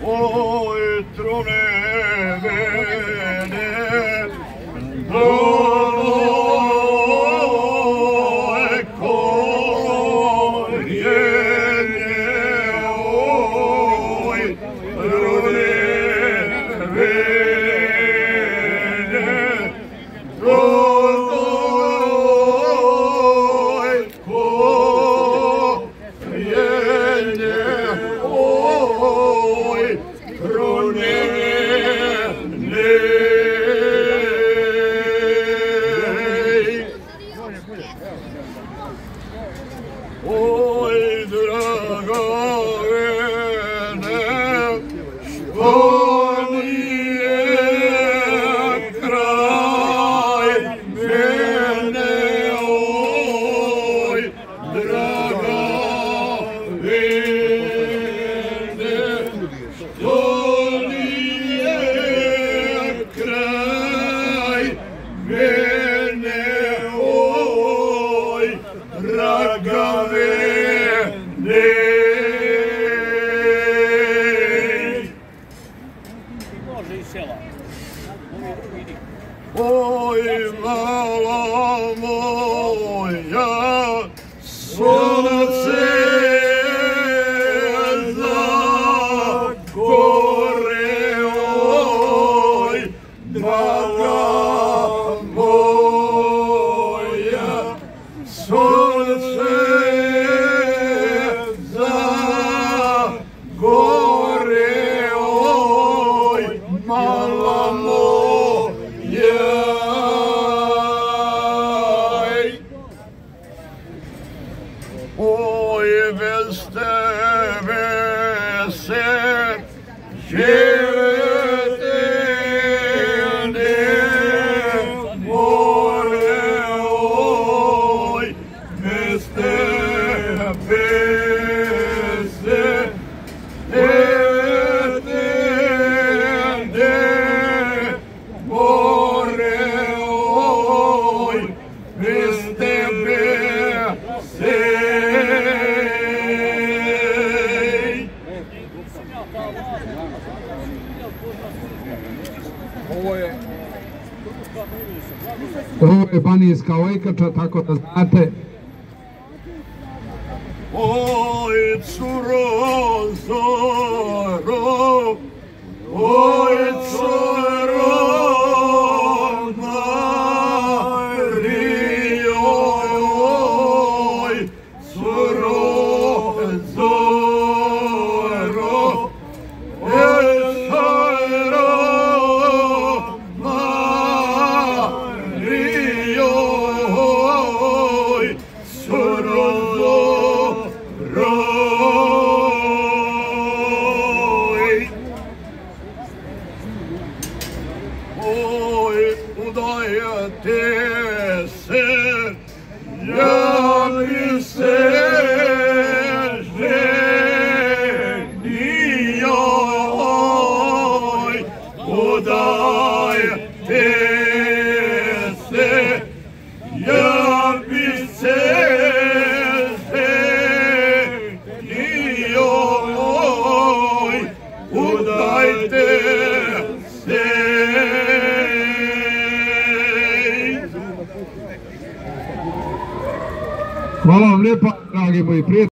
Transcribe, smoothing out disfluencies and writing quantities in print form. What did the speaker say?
Oj, trone vene, oj, draga vene, što nije kraj mene, oj, draga vene, što nije kraj mene, oj, draga vene. Može i sela. Oj, mala moja, sunce zagore, oj, draga moja, sunce zagore, oj, mala moja. Oj, bez tebe se živjeti ne more, oj, bez tebe se živjeti ne more, oj, bez tebe se. Ovo je Banijska Ojkača, tako da znate. Oj, curo zoro, oj, curo Mario, oj, curo zoro, oj, curo Mario, oj, curo oj, udajte se, ja bi se ženio, oj, udajte se, ja bi se ženio, oj, udajte se. Hvala vam lijepa, dragi moji prijatelji.